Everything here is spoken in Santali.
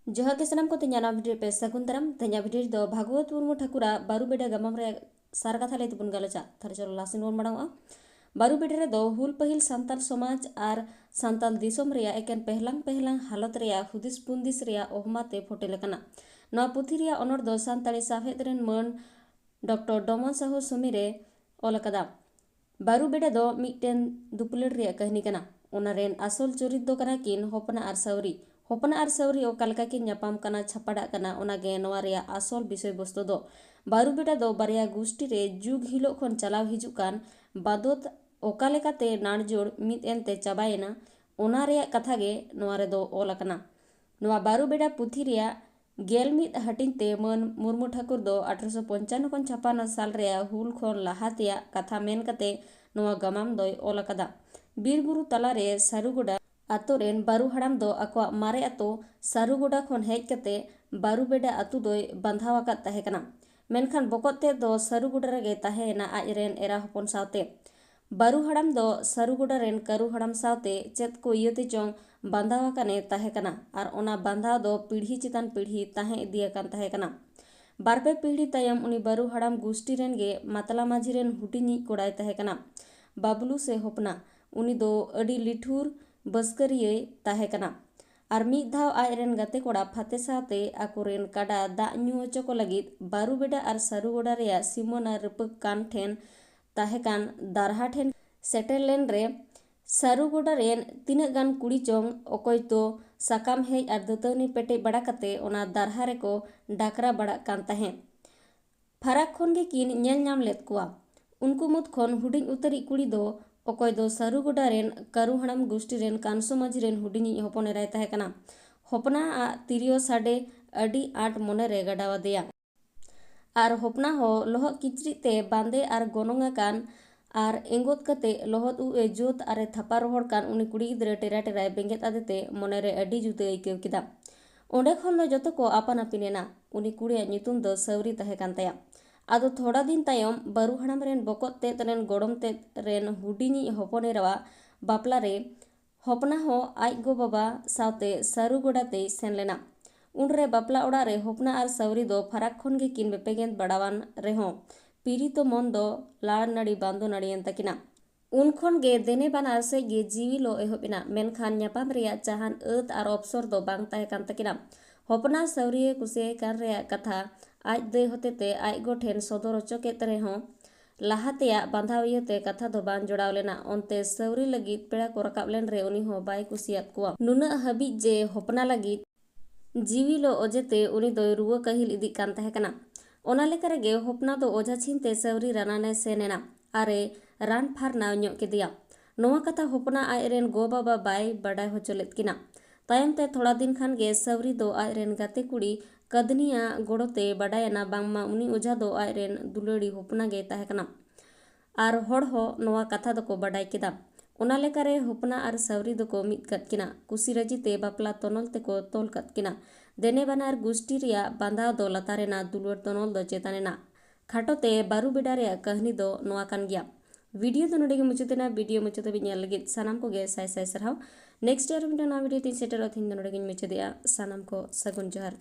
जोहार के सनाम को तेना भिडियो पे सकुंतरम तेना भिडियो दो भगवत मुर्मू ठाकुरा बारू बेडा गमाम रे सार कथा लैते बुन गलोचा थारे चलो लासिन बोन मडांगा बारू बेडा रे दो हुल पहिल सांताल समाज आर सांताल दिसोम रेया एकेन पहलांग हालत रेया हुदिस पुंदिस रेया ओहमाते फोटे लेकना नवा पुथी रेया अनोर दो सांताली साफेद रेन मन डॉक्टर डोमन साहू सुमिरे ओलकदा बारू बेडा दो मिटन दुपलेर रेया कहनी कना ओना रेन असोल चोरित दो कना किन होपना आर सावरी होपना आर सावरी ओकालका की ᱧᱟᱯᱟᱢ ᱠᱟᱱᱟ ᱪᱷᱟᱯᱟᱲᱟᱜ ᱠᱟᱱᱟ ᱚᱱᱟᱜᱮ ᱱᱚᱣᱟ ᱨᱮᱭᱟᱜ ᱟᱥᱚᱞ ᱵᱤᱥᱚᱭ ᱵᱚᱥᱛᱩ ᱫᱚ ᱵᱟᱨᱩ ᱵᱮᱴᱟ ᱫᱚ ᱵᱟᱨᱭᱟ ᱜᱩᱥᱴᱤ ᱨᱮ ᱡᱩᱜ ᱦᱤᱞᱳᱜ ᱠᱷᱚᱱ ᱪᱟᱞᱟᱣ ᱦᱤᱡᱩᱜ ᱠᱟᱱ ᱵᱟᱫᱚᱛ ᱚᱠᱟ ᱞᱮᱠᱟᱛᱮ ᱱᱟᱲᱡᱳᱲ ᱢᱤᱫ ᱮᱱᱛᱮ ᱪᱟᱵᱟᱭᱮᱱᱟ ᱚᱱᱟ ᱨᱮᱭᱟᱜ ᱠᱟᱛᱷᱟ ᱜᱮ ᱱᱚᱣᱟ ᱨᱮᱫᱚ ᱚᱞ ᱟᱠᱟᱱᱟ ᱱᱚᱣᱟ ᱵᱟᱨᱩ ᱵᱮᱴᱟ ᱯᱩᱛᱷᱤ ᱨᱮᱭᱟᱜ ᱜᱮᱞ ᱢᱤᱫ ᱦᱟᱹᱴᱤᱧ ᱛᱮ ᱢᱟᱹᱱ ᱢᱩᱨᱢᱩ ᱴᱷᱟᱹᱠᱩᱨ ᱫᱚ 1855 ᱠᱷᱚᱱ 56 ᱥᱟᱞ ᱨᱮᱭᱟᱜ ᱦᱩᱞ ᱠᱷᱚᱱ ᱞᱟᱦᱟ ᱛᱮᱭᱟᱜ ᱠᱟᱛᱷᱟ ᱢᱮᱱ ᱠᱟᱛᱮ ᱱᱚᱣᱟ ᱜᱟᱢᱟᱢ ᱫᱚᱭ ᱚᱞ ᱟᱠᱟᱫᱟ ᱵᱤᱨᱵᱩᱨᱩ ᱛᱟᱞᱟᱨᱮ ᱥᱟᱨᱩᱜᱚᱰᱟ ᱟᱛᱳ ᱨᱮᱱ ᱵᱟᱨᱩ ᱦᱟᱲᱟᱢ ᱫᱚ ᱟᱠᱚᱣᱟᱜ ᱢᱟᱨᱮ ᱟᱛᱳ ᱥᱟᱨᱩᱜᱚᱰᱟ ᱠᱷᱚᱱ ᱦᱮᱡ ᱠᱟᱛᱮ ᱵᱟᱨᱩ ᱵᱮᱰᱟ ᱟᱛᱳ ᱫᱚᱭ ᱵᱟᱸᱫᱷᱟᱣ ᱟᱠᱟᱫ ᱛᱟᱦᱮᱸ ᱠᱟᱱᱟ ᱢᱮᱱᱠᱷᱟन ᱵᱚᱠᱚᱛ ᱛᱮ ᱫᱚ ᱥᱟᱨᱩᱜᱚᱰᱟ ᱨᱮᱜᱮ ᱛᱟᱦᱮᱸᱭᱮᱱᱟ ᱟᱡ ᱨᱮᱱ ᱮᱨᱟ ᱦᱚᱯᱚᱱ ᱥᱟᱶᱛᱮ ᱵᱟᱨᱩ ᱦᱟᱲᱟᱢ ᱫᱚ ᱥᱟᱨᱩᱜᱚᱰᱟ ᱨᱮᱱ ᱠᱟᱨᱩ ᱦᱟᱲᱟᱢ ᱥᱟᱶᱛᱮ ᱪᱮᱫ ᱠᱚ ᱤᱭᱟᱹᱛᱮ ᱪᱚᱝ ᱵᱟᱸᱫᱷᱟᱣ ᱟᱠᱟᱱᱮ ᱛᱟᱦᱮᱸ ᱠᱟᱱᱟ ᱟᱨ ᱚᱱᱟ ᱵᱟᱸᱫᱷᱟᱣ ᱫᱚ ᱯᱤᱲᱦᱤ ᱪᱮᱛᱟᱱ ᱯᱤᱲᱦᱤ ᱛᱟᱦᱮᱸ ᱤᱫᱤ ᱟᱠᱟᱱ ᱛᱟᱦᱮᱸ ᱠᱟᱱᱟ ᱵᱟᱨᱯᱮ ᱯᱤᱲᱦᱤ ᱛᱟᱭᱚᱢ ᱩᱱᱤ ᱵᱟᱨᱩ ᱦᱟᱲᱟम ᱜᱩᱥᱴᱤ ᱨᱮᱱ ᱜᱮ ᱢᱟᱛᱞᱟ ᱢᱟᱹᱡᱷᱤ ᱨᱮᱱ ᱦᱩᱰᱤᱧᱤᱡ ᱠᱚᱲᱟᱭ ᱛᱟᱦᱮᱸ ᱠᱟᱱᱟ ᱵᱟᱵᱞᱩ ᱥᱮ ᱦᱚᱯᱱᱟ ᱩᱱᱤ ᱫᱚ ᱟᱹᱰᱤ ᱞᱤᱴᱷᱩᱨ ᱵᱟᱥᱠᱟᱹᱨᱤᱭᱟᱹᱭ ᱛᱟᱦᱮᱸ ᱠᱟᱱᱟ ᱟᱨ ᱢᱤᱫ ᱫᱷᱟᱣ ᱟᱡ ᱨᱮᱱ ᱜᱟᱛᱮ ᱠᱚᱲᱟ ᱯᱷᱟᱛᱮ ᱥᱟᱶᱛᱮ ᱟᱠᱚᱨᱮᱱ ᱠᱟᱰᱟ ᱫᱟᱜ ᱧᱩ ᱦᱚᱪᱚ ᱠᱚ ᱞᱟᱹᱜᱤᱫ ᱵᱟᱨᱩ ᱵᱮᱰᱟ ᱟᱨ ᱥᱟᱨᱩᱜᱚᱰᱟ ᱨᱮᱭᱟᱜ ᱥᱤᱢᱟᱹᱱᱟ ᱨᱟᱹᱯᱟᱹᱜ ᱠᱟᱱ ᱴᱷᱮᱱ ᱛᱟᱦᱮᱸ ᱠᱟᱱ ᱫᱟᱨᱦᱟ ᱴᱷᱮᱱ ᱥᱮᱴᱮᱨ ᱞᱮᱱ ᱨᱮ ᱥᱟᱨᱩᱜᱚᱰᱟ ᱨᱮᱱ ᱛᱤᱱᱟᱹᱜ ᱜᱟᱱ ᱠᱩᱲᱤ ᱪᱚᱝ ᱚᱠᱚᱭ ᱛᱚ ᱥᱟᱠᱟᱢ ᱦᱮᱡ ᱟᱨ ᱫᱟᱹᱛᱟᱹᱣᱱᱤ ᱯᱮᱴᱮᱡ ᱵᱟᱲᱟ ᱠᱟᱛᱮ ᱚᱱᱟ ᱫᱟᱨᱦᱟ ᱨᱮᱠᱚ ᱰᱟᱠᱨᱟ ᱵᱟᱲᱟᱜ ᱠᱟᱱ ᱛᱟᱦᱮᱸ ᱯᱷᱟᱨᱟᱠ ᱠᱷᱚᱱ ᱜᱮ ᱠᱤᱱ ᱧᱮᱞ ᱧᱟᱢ ᱞᱮᱫ ᱠᱚᱣᱟ ᱩᱱᱠᱩ ᱢᱩᱫ ᱠᱷᱚᱱ ᱦᱩᱰᱤᱧ ᱩᱛᱟᱹᱨᱤᱡ ᱠᱩᱲᱤ ᱫᱚ ᱚᱠᱚᱭ ᱫᱚ ᱥᱟᱨᱩᱜᱚᱰᱟ ᱨᱮᱱ ᱠᱟᱨᱩ ᱦᱟᱲᱟᱢ ᱜᱩᱥᱴᱤ ᱨᱮᱱ ᱠᱟᱱᱥᱚ ᱢᱟᱹᱡᱷᱤ ᱨᱮᱱ ᱦᱩᱰᱤᱧᱤᱡ ᱦᱚᱯᱚᱱ ᱮᱨᱟᱭ ᱛᱟᱦᱮᱸ ᱠᱟᱱᱟ ᱦᱚᱯᱱᱟ ᱟᱜ ᱛᱤᱨᱭᱳ ᱥᱟᱰᱮ ᱟᱹᱰᱤ ᱟᱸᱴ ᱢᱚᱱᱮᱨᱮ ᱜᱟᱰᱟᱣ ᱟᱫᱮᱭᱟ ᱟᱨ ᱦᱚᱯᱱᱟ ᱦᱚᱸ ᱞᱚᱦᱚᱫ ᱠᱤᱪᱨᱤᱡ ᱛᱮ ᱵᱟᱸᱫᱮ ᱟᱨ ᱜᱚᱱᱚᱝ ᱟᱠᱟᱱ ᱟᱨ ᱮᱸᱜᱚᱛ ᱠᱟᱛᱮ ᱞᱚᱦᱚᱫ ᱩᱵ ᱮ ᱡᱳᱛ ᱟᱨ ᱛᱷᱟᱯᱟ ᱨᱚᱦᱚᱲ ᱠᱟᱱ ᱩᱱᱤ ᱠᱩᱲᱤ ᱜᱤᱫᱽᱨᱟᱹ ᱴᱮᱨᱟ ᱴᱮᱨᱟᱭ ᱵᱮᱸᱜᱮᱫ ᱟᱫᱮᱛᱮ ᱢᱚᱱᱮᱨᱮ ᱟᱹᱰᱤ ᱡᱩᱫᱟᱹ ᱟᱹᱭᱠᱟᱹᱣ ᱠᱮᱫᱟ ᱚᱸᱰᱮ ᱠᱷᱚᱱ ᱫᱚ ᱡᱚᱛᱚ ᱠᱚ ᱟᱯᱟᱱ ᱟᱹᱯᱤᱱᱮᱱᱟ ᱩᱱᱤ ᱠᱩᱲᱤᱭᱟᱜ ᱧᱩᱛᱩᱢ ᱫᱚ ᱥᱟᱣᱨᱤ ᱛᱟᱦᱮᱸ ᱠᱟᱱ ᱛᱟᱭᱟ ᱟᱫᱚ ᱛᱷᱚᱲᱟ ᱫᱤᱱ ᱛᱟᱭᱚᱢ ᱵᱟᱨᱩ ᱦᱟᱲᱟᱢ ᱨᱮᱱ ᱵᱚᱠᱚᱛ ᱛᱮᱫ ᱨᱮᱱ ᱜᱚᱲᱚᱢ ᱛᱮᱫ ᱨᱮᱱ ᱦᱩᱰᱤᱧᱤᱡ ᱦᱚᱯᱚᱱ ᱮᱨᱟᱣᱟᱜ ᱵᱟᱯᱞᱟ ᱨᱮ ᱦᱚᱯᱱᱟ ᱦᱚᱸ ᱟᱡ ᱜᱚ ᱵᱟᱵᱟ ᱥᱟᱶᱛᱮ ᱥᱟᱨᱩᱜᱚᱰᱟ ᱛᱮᱭ ᱥᱮᱱ ᱞᱮᱱᱟ ᱩᱱᱨᱮ ᱵᱟᱯᱞᱟ ᱚᱲᱟᱜ ᱨᱮ ᱦᱚᱯᱱᱟ ᱟᱨ ᱥᱟᱣᱨᱤ ᱫᱚ ᱯᱷᱟᱨᱟᱠ ᱠᱷᱚᱱ ᱜᱮ ᱠᱤᱱ ᱵᱮᱯᱮᱜᱮᱫ ᱵᱟᱲᱟᱣᱟᱱ ᱨᱮᱦᱚᱸ ᱯᱤᱨᱤᱛᱚ ᱢᱚᱱ ᱫᱚ ᱞᱟᱲ ᱱᱟᱹᱲᱤ ᱵᱟᱸᱫᱚ ᱱᱟᱹᱲᱤᱭᱮᱱ ᱛᱟᱹᱠᱤᱱᱟ ᱩᱱ ᱠᱷᱚᱱ ᱜᱮ ᱫᱮᱱᱮ ᱵᱟᱱᱟᱨ ᱥᱮᱡ ᱜᱮ ᱡᱤᱣᱤ ᱞᱚ ᱮᱦᱚᱵ ᱮᱱᱟ ᱢᱮᱱᱠᱷᱟन ᱧᱟᱯᱟᱢ ᱨᱮᱭᱟᱜ ᱪᱟᱦᱟᱱ ᱟᱹᱛ ᱟᱨ ᱚᱯᱥᱚᱨ ᱫᱚ ᱵᱟᱝ ᱛᱟᱦᱮᱸ ᱠᱟᱱ ᱛᱟᱹᱠᱤᱱᱟ ᱦᱚᱯᱱᱟ ᱥᱟᱣᱨᱤᱭᱮ ᱠᱩᱥᱤᱭᱟᱭ ᱠᱟᱱ ᱨᱮᱭᱟᱜ ᱠᱟᱛᱷᱟ ᱟᱡ ᱫᱟᱹᱭ ᱦᱚᱛᱮᱛᱮ ᱟᱡ ᱜᱚ ᱴᱷᱮᱱ ᱥᱚᱫᱚᱨ ᱦᱚᱪᱚ ᱠᱮᱫ ᱨᱮᱦᱚᱸ ᱞᱟᱦᱟ ᱛᱮᱭᱟᱜ ᱵᱟᱸᱫᱷᱟᱣ ᱤᱭᱟᱹᱛᱮ ᱠᱟᱛᱷᱟ ᱫᱚ ᱵᱟᱝ ᱡᱚᱲᱟᱣ ᱞᱮᱱᱟ ᱚᱱᱛᱮ ᱥᱟᱣᱨᱤ ᱞᱟᱹᱜᱤᱫ ᱯᱮᱲᱟ ᱠᱚ ᱨᱟᱠᱟᱵ ᱞᱮᱱ ᱨᱮ ᱩᱱᱤ ᱦᱚᱸ ᱵᱟᱭ ᱠᱩᱥᱤᱭᱟᱫ ᱠᱚᱣᱟ ᱱᱩᱱᱟᱹᱜ ᱦᱟᱹᱵᱤᱡ ᱡᱮ ᱦᱚᱯᱱᱟ ᱞᱟᱹᱜᱤᱫ ᱡᱤᱣᱤ ᱞᱚ ᱚᱡᱮᱛᱮ ᱩᱱᱤ ᱫᱚᱭ ᱨᱩᱣᱟᱹ ᱠᱟᱹᱦᱤᱞ ᱤᱫᱤᱜ ᱠᱟᱱ ᱛᱟᱦᱮᱸ ᱠᱟᱱᱟ ᱚᱱᱟ ᱞᱮᱠᱟ ᱨᱮᱜᱮ ᱦᱚᱯᱱᱟ ᱫᱚ ᱚᱡᱷᱟ ᱪᱷᱤᱱᱛᱮ ᱥᱟᱣᱨᱤ ᱨᱟᱱᱟᱱᱮ ᱥᱮᱱ ᱮᱱᱟ ᱟᱨᱮ ᱨᱟᱱ ᱯᱷᱟᱨᱱᱟᱣ ᱧᱚᱜ ᱠᱮᱫᱮᱭᱟ ᱱᱚᱣᱟ ᱠᱟᱛᱷᱟ ᱦᱚᱯᱱᱟ ᱟᱡ ᱨᱮᱱ ᱜᱚ ᱵᱟᱵᱟ ᱵᱟᱭ ᱵᱟᱰᱟᱭ ᱦᱚᱪᱚ ᱞᱮᱫ ᱠᱤᱱᱟ ᱛᱟᱭᱚᱢ ᱛᱮ ᱛᱷᱚᱲᱟ ᱫᱤᱱ ᱠᱷᱟᱱ ᱜᱮ ᱥᱟᱣᱨᱤ ᱫᱚ ᱟᱡ ᱨᱮᱱ ᱜᱟᱛᱮ ᱠᱩᱲᱤ ᱠᱟᱫᱱᱤᱭᱟᱜ ᱜᱚᱲᱚᱛᱮ ᱵᱟᱰᱟᱭᱮᱱᱟ ᱵᱟᱝᱢᱟ ᱩᱱᱤ ᱚᱡᱷᱟ ᱫᱚ ᱟᱡ ᱨᱮᱱ ᱫᱩᱞᱟᱹᱲᱤ ᱦᱚᱯᱱᱟ ᱜᱮ ᱛᱟᱦᱮᱸ ᱠᱟᱱᱟ ᱟᱨ ᱦᱚᱲ ᱦᱚᱸ ᱱᱚᱣᱟ ᱠᱟᱛᱷᱟ ᱫᱚᱠᱚ ᱵᱟᱰᱟᱭ ᱠᱮᱫᱟ ᱚᱱᱟ ᱞᱮᱠᱟᱨᱮ ᱦᱚᱯᱱᱟ ᱟᱨ ᱥᱟᱣᱨᱤ ᱫᱚᱠᱚ ᱢᱤᱫ ᱠᱟᱫ ᱠᱤᱱᱟ ᱠᱩᱥᱤ ᱨᱟᱹᱡᱤᱛᱮ ᱵᱟᱯᱞᱟ ᱛᱚᱱᱚᱞ ᱛᱮᱠᱚ ᱛᱚᱞ ᱠᱟᱫ ᱠᱤᱱᱟ ᱫᱮᱱᱮ ᱵᱟᱱᱟᱨ ᱜᱩᱥᱴᱤ ᱨᱮᱭᱟᱜ ᱵᱟᱸᱫᱷᱟᱣ ᱫᱚ ᱞᱟᱛᱟᱨᱮᱱᱟ ᱫᱩᱞᱟᱹᱲ ᱛᱚᱱᱚᱞ ᱫᱚ ᱪᱮᱛᱟᱱᱮᱱᱟ ᱠᱷᱟᱴᱚᱛᱮ ᱵᱟᱨᱩ ᱵᱮᱰᱟ ᱨᱮᱭᱟᱜ ᱠᱟᱹᱦᱱᱤ ᱫᱚ ᱱᱚᱣᱟ ᱠᱟᱱ ᱜᱮᱭᱟ ভিডিও তো নড়ে মুচাদেনা ভিডিও মুচাতে বি ᱧᱮᱞ ᱞᱟᱹᱜᱤᱫ ᱥᱟᱱᱟᱢ ᱠᱚᱜᱮ ᱥᱟᱭ ᱥᱟᱭ ᱥᱟᱨᱦᱟᱣ ᱱᱮᱠᱥᱴ ᱤᱭᱟᱨ ᱢᱤᱫᱴᱟᱝ ᱱᱚᱣᱟ ᱵᱷᱤᱰᱤᱭᱳ ᱛᱤᱧ ᱥᱮᱴᱮᱨᱚᱜ ᱛᱤᱧ ᱫᱚ ᱱᱚᱰᱮ ᱜᱤᱧ ᱢᱩᱪᱟᱹᱫᱮᱜᱼᱟ ᱥᱟᱱᱟᱢ ᱠᱚ ᱥᱟᱹᱜᱩᱱ ᱡᱚᱦᱟᱨ